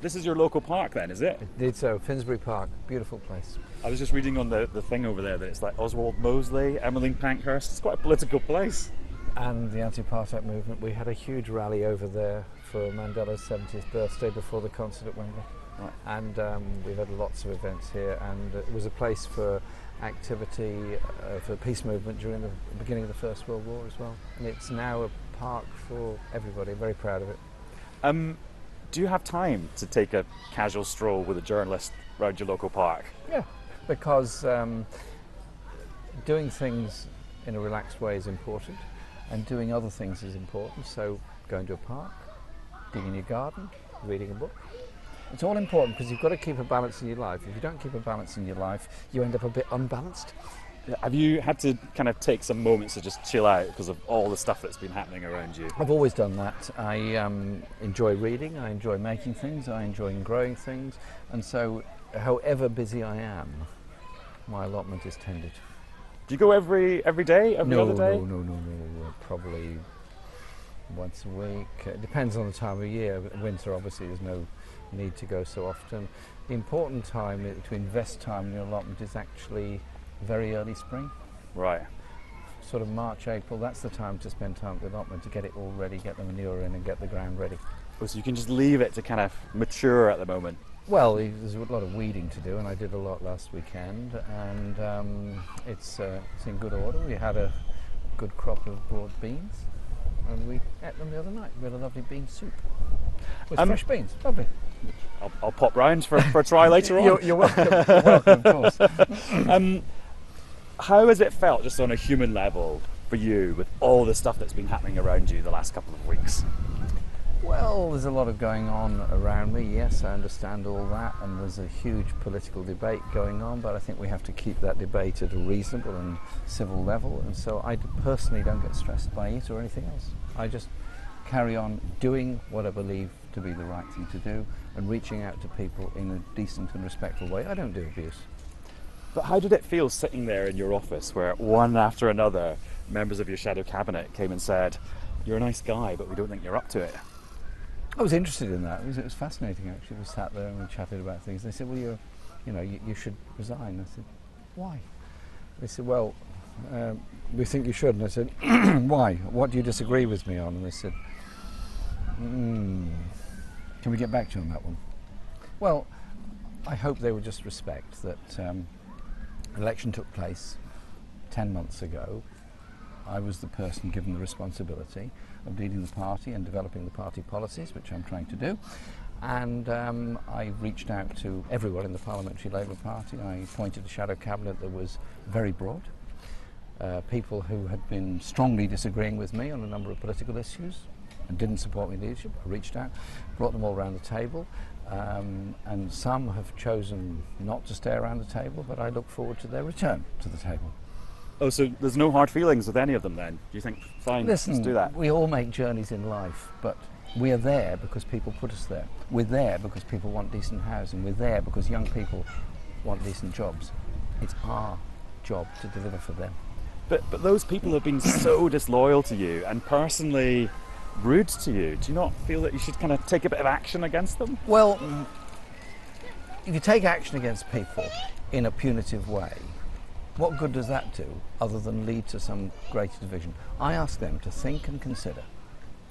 this is your local park then, is it? Did so. Finsbury Park, beautiful place. I was just reading on the thing over there that it's like Oswald Mosley, Emmeline Pankhurst. It's quite a political place. And the anti-apartheid movement. We had a huge rally over there for Mandela's 70th birthday before the concert at Wembley. Right. And we've had lots of events here, and it was a place for activity for the peace movement during the beginning of the First World War as well. And it's now a park for everybody. I'm very proud of it. Do you have time to take a casual stroll with a journalist around your local park? Yeah, because doing things in a relaxed way is important, and doing other things is important. So going to a park, digging your garden, reading a book. It's all important because you've got to keep a balance in your life. If you don't keep a balance in your life, you end up a bit unbalanced. Have you had to kind of take some moments to just chill out because of all the stuff that's been happening around you? I've always done that. I enjoy reading, I enjoy making things, I enjoy growing things, and so however busy I am, my allotment is tended. Do you go every day, every other day? No. Probably once a week. It depends on the time of year. Winter, obviously, there's no need to go so often. The important time to invest time in your allotment is actually very early spring. Right. Sort of March, April, that's the time to spend time with the allotment, to get it all ready, get the manure in and get the ground ready. Oh, so you can just leave it to kind of mature at the moment? Well, there's a lot of weeding to do, and I did a lot last weekend, and it's in good order. We had a good crop of broad beans, and we ate them the other night. We had a lovely bean soup with fresh beans. Lovely. I'll pop round for a try later on. You're welcome. You're welcome, of course. How has it felt, just on a human level, for you with all the stuff that's been happening around you the last couple of weeks? Well, there's a lot of going on around me. Yes, I understand all that, and there's a huge political debate going on, but I think we have to keep that debate at a reasonable and civil level, and so I personally don't get stressed by it or anything else. I just carry on doing what I believe to be the right thing to do and reaching out to people in a decent and respectful way. I don't do abuse. But how did it feel sitting there in your office where one after another members of your shadow cabinet came and said, "You're a nice guy, but we don't think you're up to it"? I was interested in that. It was fascinating, actually. We sat there and we chatted about things. They said, "Well, you should resign." I said, "Why?" They said, "Well, we think you should." And I said, "Why? What do you disagree with me on?" And they said, "Can we get back to you on that one?" Well, I hope they would just respect that an election took place 10 months ago. I was the person given the responsibility of leading the party and developing the party policies, which I'm trying to do. And I reached out to everyone in the Parliamentary Labour Party. I appointed a shadow cabinet that was very broad. People who had been strongly disagreeing with me on a number of political issues and didn't support me in leadership. I reached out, brought them all around the table, and some have chosen not to stay around the table, but I look forward to their return to the table. Oh, so there's no hard feelings with any of them then? Do you think, fine, Listen, let's do that? We all make journeys in life, but we are there because people put us there. We're there because people want decent housing. We're there because young people want decent jobs. It's our job to deliver for them. But those people have been so disloyal to you and personally rude to you. Do you not feel that you should kind of take a bit of action against them? Well, if you take action against people in a punitive way, what good does that do other than lead to some greater division? I ask them to think and consider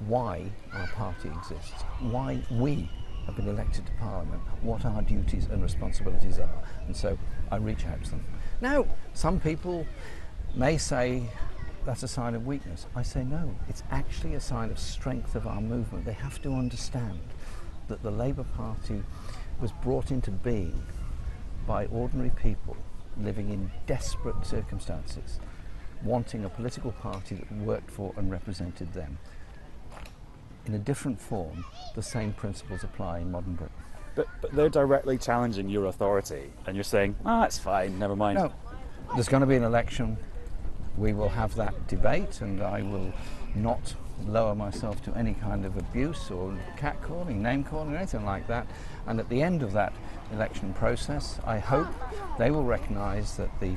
why our party exists, why we have been elected to Parliament, what our duties and responsibilities are, and so I reach out to them. Now, some people may say that's a sign of weakness. I say no, it's actually a sign of strength of our movement. They have to understand that the Labour Party was brought into being by ordinary people living in desperate circumstances, wanting a political party that worked for and represented them. In a different form, the same principles apply in modern Britain. But they're directly challenging your authority, and you're saying, it's fine, never mind. No, there's going to be an election. We will have that debate, and I will not lower myself to any kind of abuse or catcalling, name-calling, anything like that. And at the end of that election process, I hope they will recognise that the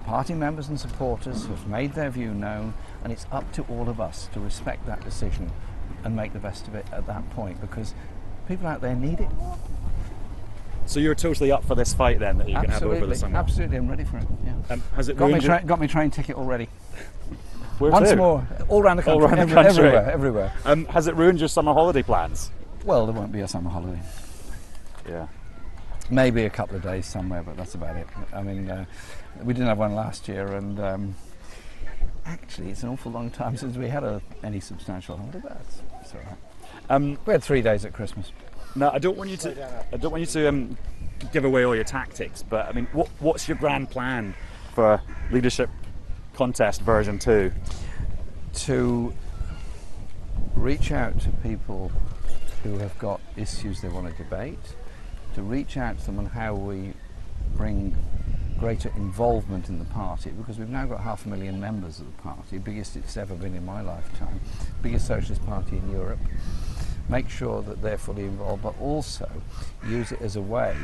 party members and supporters have made their view known, and it's up to all of us to respect that decision and make the best of it at that point, because People out there need it. So you're totally up for this fight then that you can have over the summer? Absolutely, I'm ready for it. Yeah. Has it got me train ticket already. Where Once to? more, all around the country, All around the country. everywhere. Has it ruined your summer holiday plans? Well, there won't be a summer holiday. Yeah. Maybe a couple of days somewhere, but that's about it. I mean, we didn't have one last year, and actually, it's an awful long time since we had any substantial holiday. But it's all right. We had 3 days at Christmas. Now, I don't want you to give away all your tactics, but I mean, what's your grand plan for leadership contest version 2? To reach out to people who have got issues they want to debate, to reach out to them on how we bring greater involvement in the party, because we've now got 500,000 members of the party, biggest it's ever been in my lifetime, biggest socialist party in Europe. Make sure that they're fully involved, but also use it as a way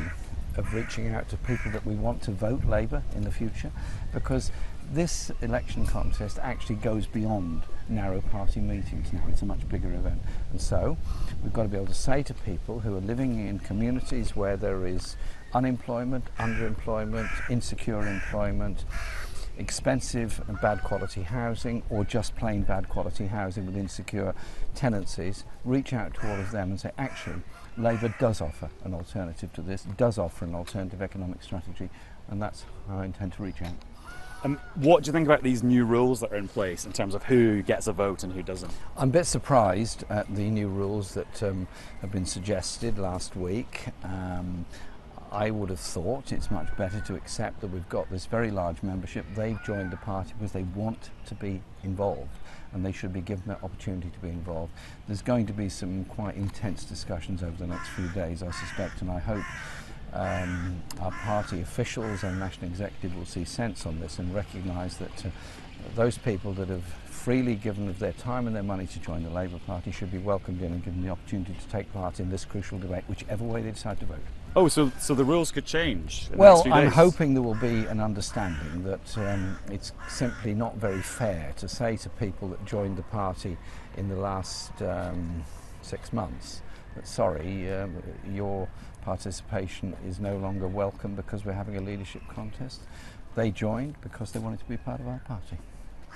of reaching out to people that we want to vote Labour in the future, because this election contest actually goes beyond narrow party meetings now. It's a much bigger event, and so we've got to be able to say to people who are living in communities where there is unemployment, underemployment, insecure employment, expensive and bad quality housing, or just plain bad quality housing with insecure tenancies, reach out to all of them and say, actually, Labour does offer an alternative to this, does offer an alternative economic strategy, and that's how I intend to reach out. What do you think about these new rules that are in place in terms of who gets a vote and who doesn't? I'm a bit surprised at the new rules that have been suggested last week. I would have thought it's much better to accept that we've got this very large membership. They've joined the party because they want to be involved, and they should be given the opportunity to be involved. There's going to be some quite intense discussions over the next few days, I suspect, and I hope our party officials and national executive will see sense on this and recognise that those people that have freely given of their time and their money to join the Labour Party should be welcomed in and given the opportunity to take part in this crucial debate, whichever way they decide to vote. Oh, so the rules could change in the Well, next few I'm days. hoping there will be an understanding that it's simply not very fair to say to people that joined the party in the last 6 months that, sorry, your participation is no longer welcome because we're having a leadership contest. They joined because they wanted to be part of our party.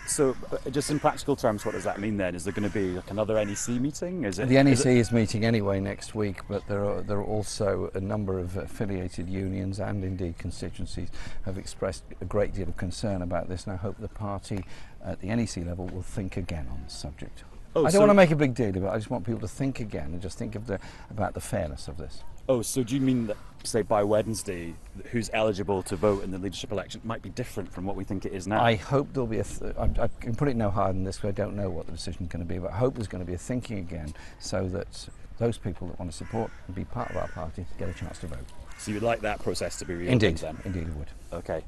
So, just in practical terms, what does that mean then? Is there going to be like another NEC meeting? The NEC is meeting anyway next week, but there are also a number of affiliated unions and indeed constituencies have expressed a great deal of concern about this, and I hope the party at the NEC level will think again on the subject. I don't want to make a big deal of it. I just want people to think again and just think about the fairness of this. Oh, so do you mean that, say, by Wednesday, who's eligible to vote in the leadership election might be different from what we think it is now? I hope there'll be I can put it no harder than this, because I don't know what the decision's going to be, but I hope there's going to be a thinking again so that those people that want to support and be part of our party get a chance to vote. So you'd like that process to be reopened then? Indeed I would. Okay.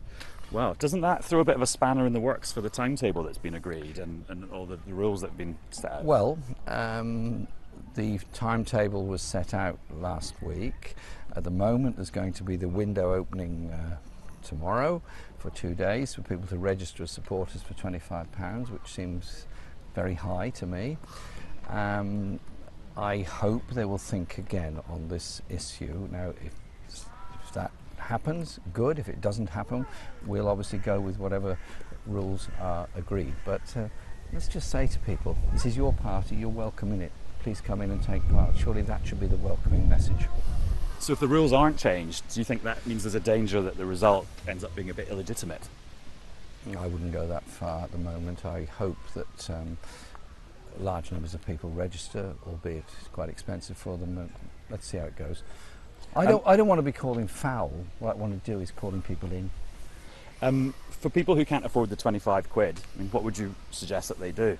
Well, doesn't that throw a bit of a spanner in the works for the timetable that's been agreed and all the rules that have been set out? Well, the timetable was set out last week. At the moment, there's going to be the window opening tomorrow for 2 days for people to register as supporters for £25, which seems very high to me. I hope they will think again on this issue. Now, if that happens, good. If it doesn't happen, we'll obviously go with whatever rules are agreed. But let's just say to people, this is your party, you're welcome in it. Please come in and take part. Surely that should be the welcoming message. So if the rules aren't changed, do you think that means there's a danger that the result ends up being a bit illegitimate? I wouldn't go that far at the moment. I hope that large numbers of people register, albeit it's quite expensive for them. Let's see how it goes. I don't want to be calling foul. What I want to do is calling people in. For people who can't afford the 25 quid, I mean, what would you suggest that they do?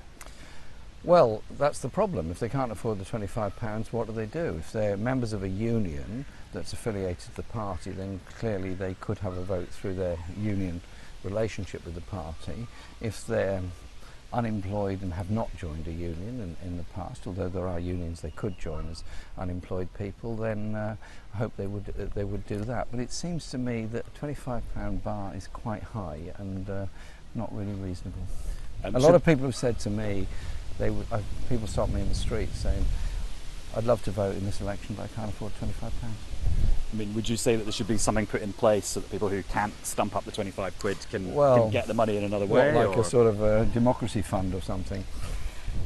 Well, that's the problem. If they can't afford the £25, what do? If they're members of a union that's affiliated to the party, then clearly they could have a vote through their union relationship with the party. If they're unemployed and have not joined a union in the past, although there are unions they could join as unemployed people, then I hope they would do that. But it seems to me that a £25 bar is quite high and not really reasonable. A lot of people have said to me, people stop me in the street saying, I'd love to vote in this election, but I can't afford £25. I mean, would you say that there should be something put in place so that people who can't stump up the 25 quid can get the money in another way? Like a sort of a democracy fund or something?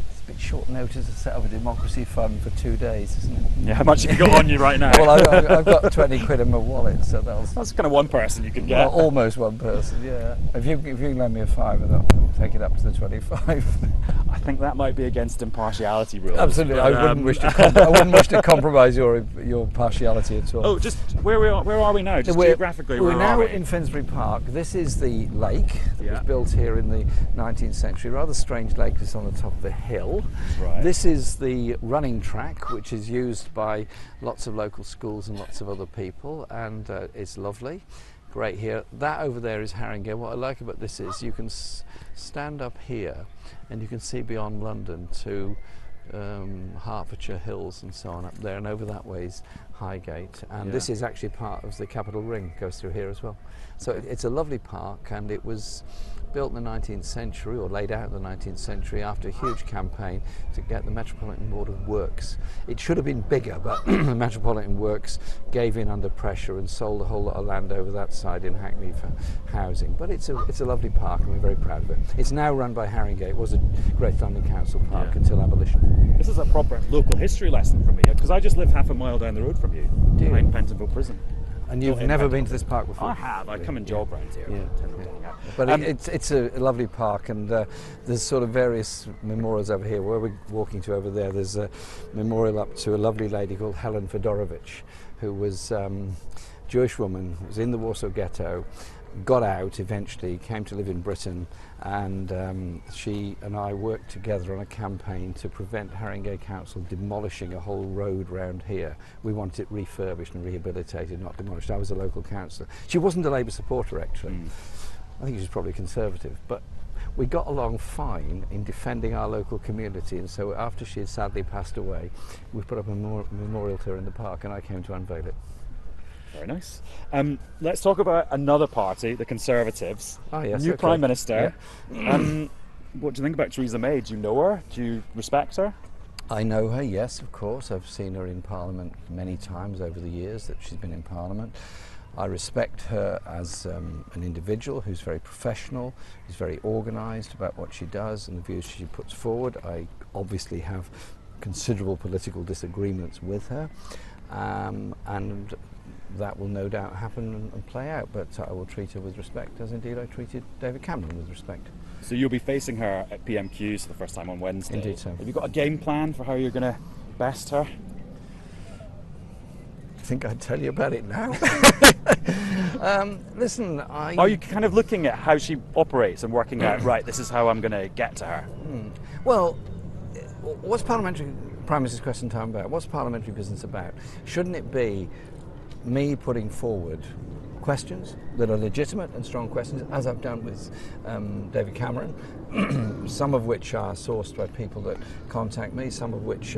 It's a bit short notice to set up a democracy fund for 2 days, isn't it? Yeah, how much have you got on you right now? Well, I've got 20 quid in my wallet, so that's kind of one person you could get. Well, almost one person, yeah. If you can lend me a fiver, I'll take it up to the 25. I think that might be against impartiality rules. Absolutely, but, I wouldn't wish to compromise your partiality at all. Oh, just where are we now? Just geographically, we're where are now we? in Finsbury Park. This is the lake that was Yeah. built here in the 19th century. Rather strange lake. It's on the top of the hill. Right. This is the running track, which is used by lots of local schools and lots of other people, and it's lovely. Great here. That over there is Haringey. What I like about this is you can stand up here and you can see beyond London to Hertfordshire Hills and so on up there, and over that way is Highgate, and this is actually part of the Capital Ring, goes through here as well. So it's a lovely park, and it was built in the 19th century, or laid out in the 19th century, after a huge campaign to get the Metropolitan Board of Works. It should have been bigger, but the Metropolitan Works gave in under pressure and sold a whole lot of land over that side in Hackney for housing. But it's a lovely park, and we're very proud of it. It's now run by Haringey. It was a Great London Council park until abolition. This is a proper local history lesson for me, because I just live half a mile down the road from you, behind Pentonville Prison. And you've never been to this park before? I have. I come and job round here. But it's a lovely park, and there's sort of various memorials over here. Where we're walking to over there, there's a memorial up to a lovely lady called Helen Fedorovich, who was a Jewish woman, was in the Warsaw Ghetto, got out eventually, came to live in Britain, and she and I worked together on a campaign to prevent Haringey Council demolishing a whole road round here. We wanted it refurbished and rehabilitated, not demolished. I was a local councillor. She wasn't a Labour supporter, actually. I think she was probably Conservative, but we got along fine in defending our local community, and so after she had sadly passed away, we put up a memorial to her in the park, and I came to unveil it. Very nice. Let's talk about another party, the Conservatives. Oh, yes, New okay. Prime Minister. Yeah. What do you think about Theresa May? Do you know her? Do you respect her? I know her, yes, of course. I've seen her in Parliament many times over the years that she's been in Parliament. I respect her as an individual who's very professional, who's very organised about what she does and the views she puts forward. I obviously have considerable political disagreements with her, and that will no doubt happen and play out, but I will treat her with respect, as indeed I treated David Cameron with respect. So you'll be facing her at PMQs for the first time on Wednesday. Indeed so. Have you got a game plan for how you're going to best her? I think I'd tell you about it now. Listen, Are you kind of looking at how she operates and working out, right, this is how I'm going to get to her? Well, what's parliamentary Prime Minister's Question Time about? What's parliamentary business about? Shouldn't it be me putting forward questions that are legitimate and strong questions, as I've done with David Cameron, some of which are sourced by people that contact me, some of which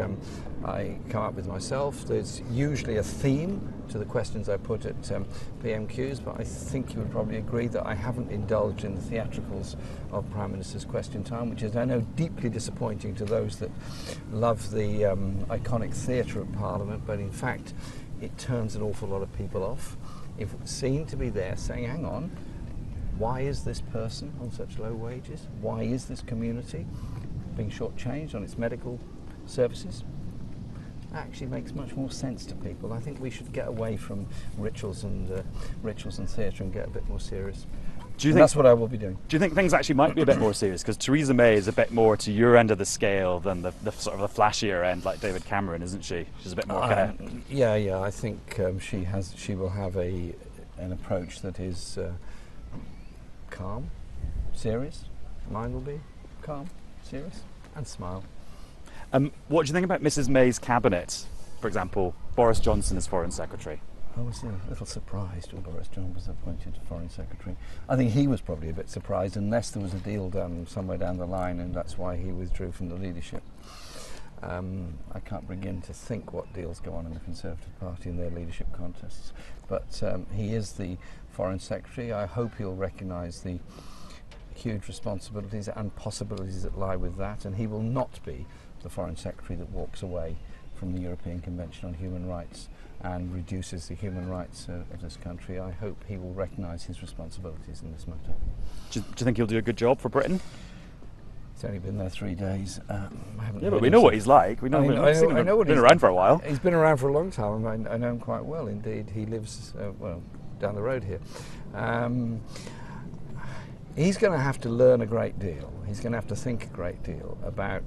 I come up with myself. There's usually a theme to the questions I put at PMQs, but I think you would probably agree that I haven't indulged in the theatricals of Prime Minister's Question Time, which is, I know, deeply disappointing to those that love the iconic theatre of Parliament, but in fact it turns an awful lot of people off. If seen to be there saying, hang on, why is this person on such low wages? Why is this community being shortchanged on its medical services? That actually makes much more sense to people. I think we should get away from rituals and theatre and get a bit more serious. That's what I will be doing. Do you think things actually might be a bit more serious? Because Theresa May is a bit more to your end of the scale than the sort of the flashier end, like David Cameron, isn't she? She's a bit more kind of... Yeah. I think she will have an approach that is calm, serious. Mine will be calm, serious, and smile. What do you think about Mrs May's cabinet? For example, Boris Johnson as Foreign Secretary. I was a little surprised when Boris Johnson was appointed Foreign Secretary. I think he was probably a bit surprised, unless there was a deal done somewhere down the line, and that's why he withdrew from the leadership. I can't begin to think what deals go on in the Conservative Party in their leadership contests, but he is the Foreign Secretary. I hope he'll recognise the huge responsibilities and possibilities that lie with that, and he will not be the Foreign Secretary that walks away from the European Convention on Human Rights and reduces the human rights of this country, I hope he will recognise his responsibilities in this matter. Do you think he'll do a good job for Britain? He's only been there 3 days. Yeah, but we know what he's like. We know, he's been around for a while. He's been around for a long time. I know him quite well indeed. He lives down the road here. He's going to have to learn a great deal. He's going to have to think a great deal about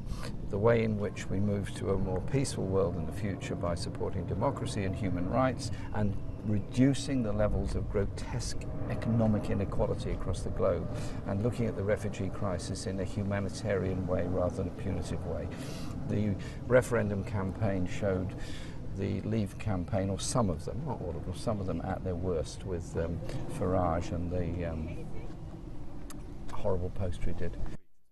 the way in which we move to a more peaceful world in the future by supporting democracy and human rights and reducing the levels of grotesque economic inequality across the globe and looking at the refugee crisis in a humanitarian way rather than a punitive way. The referendum campaign showed the Leave campaign, or some of them, not all of them, some of them at their worst with Farage and the horrible poster he did.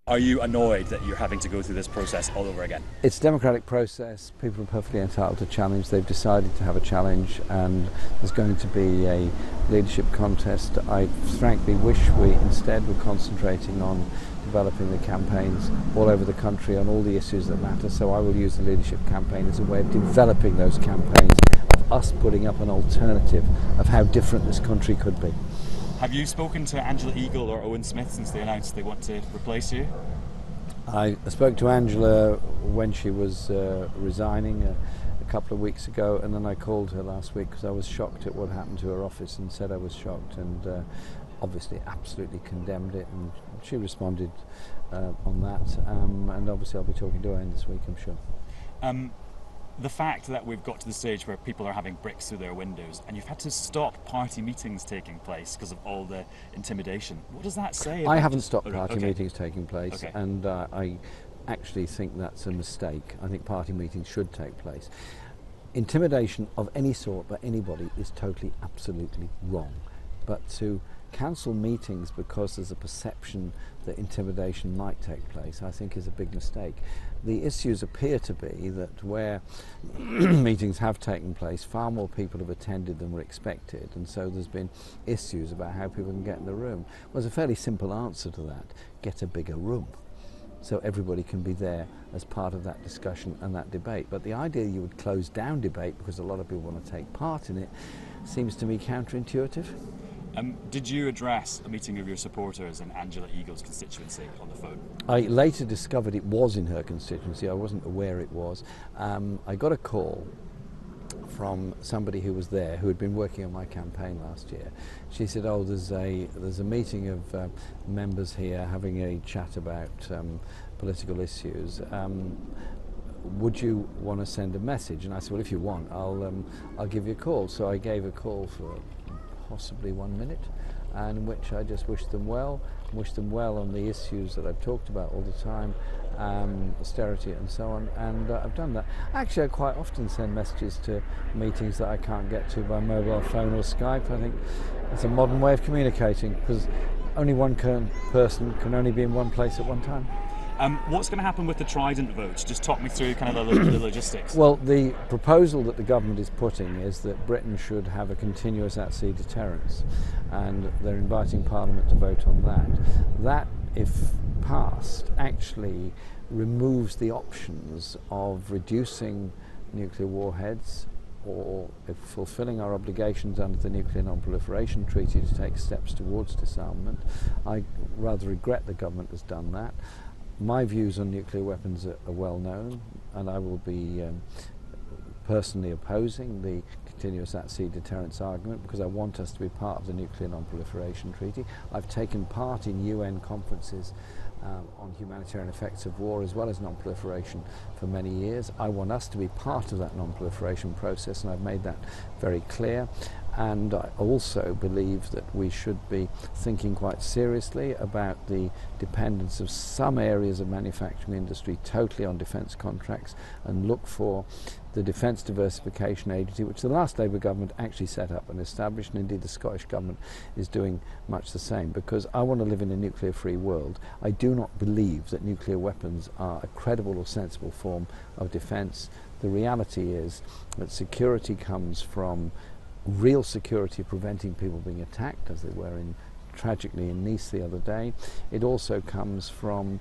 Are you annoyed that you're having to go through this process all over again? It's a democratic process. People are perfectly entitled to challenge. They've decided to have a challenge, and there's going to be a leadership contest. I frankly wish we instead were concentrating on developing the campaigns all over the country on all the issues that matter. So I will use the leadership campaign as a way of developing those campaigns, of us putting up an alternative of how different this country could be. Have you spoken to Angela Eagle or Owen Smith since they announced they want to replace you? I spoke to Angela when she was resigning a couple of weeks ago, and then I called her last week because I was shocked at what happened to her office and said I was shocked, and obviously absolutely condemned it, and she responded on that, and obviously I'll be talking to her this week, I'm sure. The fact that we've got to the stage where people are having bricks through their windows and you've had to stop party meetings taking place because of all the intimidation, what does that say? I haven't stopped party meetings taking place, okay. And I actually think that's a mistake. I think party meetings should take place. Intimidation of any sort by anybody is totally, absolutely wrong. But to cancel meetings because there's a perception that intimidation might take place, I think is a big mistake. The issues appear to be that where meetings have taken place, far more people have attended than were expected, and so there's been issues about how people can get in the room. Well, there's a fairly simple answer to that: get a bigger room, so everybody can be there as part of that discussion and that debate. But the idea you would close down debate because a lot of people want to take part in it seems to me counterintuitive. Did you address a meeting of your supporters in Angela Eagle's constituency on the phone? I later discovered it was in her constituency. I wasn't aware it was. I got a call from somebody who was there, who had been working on my campaign last year. She said, "Oh, there's a meeting of members here having a chat about political issues. Would you want to send a message?" And I said, "Well, if you want, I'll give you a call." So I gave a call for possibly 1 minute, and in which I just wished them well on the issues that I've talked about all the time, austerity and so on, and I've done that. Actually, I quite often send messages to meetings that I can't get to by mobile phone or Skype. I think it's a modern way of communicating, because only one person can only be in one place at one time. What's going to happen with the Trident vote? Just talk me through kind of the logistics. Well, the proposal that the government is putting is that Britain should have a continuous at-sea deterrence, and they're inviting Parliament to vote on that. That, if passed, actually removes the options of reducing nuclear warheads or fulfilling our obligations under the Nuclear Non-Proliferation Treaty to take steps towards disarmament. I rather regret the government has done that. My views on nuclear weapons are well known, and I will be personally opposing the continuous at-sea deterrence argument because I want us to be part of the Nuclear Non-Proliferation Treaty. I've taken part in UN conferences on humanitarian effects of war as well as non-proliferation for many years. I want us to be part of that non-proliferation process, and I've made that very clear. And I also believe that we should be thinking quite seriously about the dependence of some areas of manufacturing industry totally on defence contracts, and look for the Defence Diversification Agency, which the last Labour government actually set up and established, and indeed the Scottish government is doing much the same, because I want to live in a nuclear-free world. I do not believe that nuclear weapons are a credible or sensible form of defence. The reality is that security comes from real security, preventing people being attacked, as they were tragically in Nice the other day. It also comes from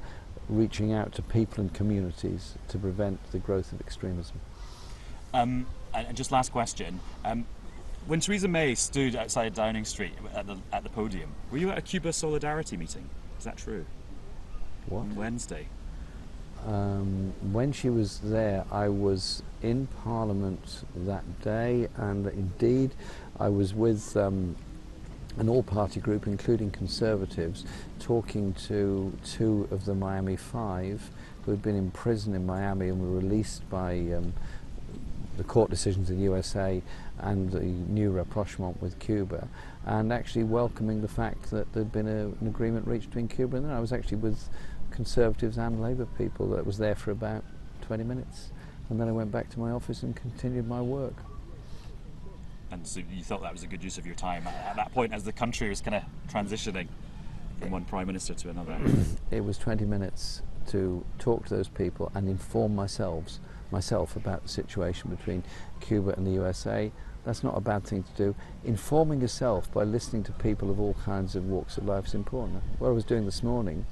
reaching out to people and communities to prevent the growth of extremism. And just last question. When Theresa May stood outside Downing Street at the podium, were you at a Cuba Solidarity meeting? Is that true? What? On Wednesday. When she was there, I was in Parliament that day, and indeed I was with an all-party group, including Conservatives, talking to 2 of the Miami 5 who had been in prison in Miami and were released by the court decisions in the USA and the new rapprochement with Cuba, and actually welcoming the fact that there'd been an agreement reached between Cuba and them. I was actually with Conservatives and Labour people that was there for about 20 minutes, and then I went back to my office and continued my work. And so you thought that was a good use of your time at that point, as the country was kind of transitioning from one prime minister to another? It was 20 minutes to talk to those people and inform myself about the situation between Cuba and the USA. That's not a bad thing to do. Informing yourself by listening to people of all kinds of walks of life is important. What I was doing this morning,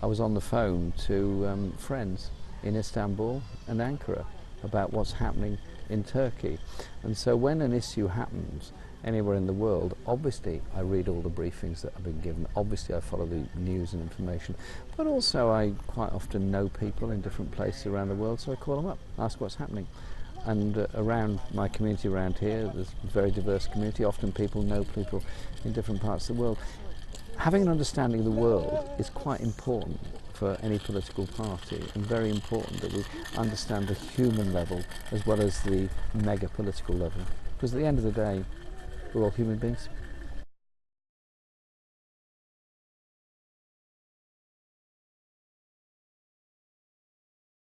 I was on the phone to friends in Istanbul and Ankara about what's happening in Turkey. And so when an issue happens anywhere in the world, obviously I read all the briefings that have been given, obviously I follow the news and information, but also I quite often know people in different places around the world, so I call them up, ask what's happening. And around my community around here, there's a very diverse community, often people know people in different parts of the world. Having an understanding of the world is quite important for any political party, and very important that we understand the human level as well as the mega political level, because at the end of the day we're all human beings.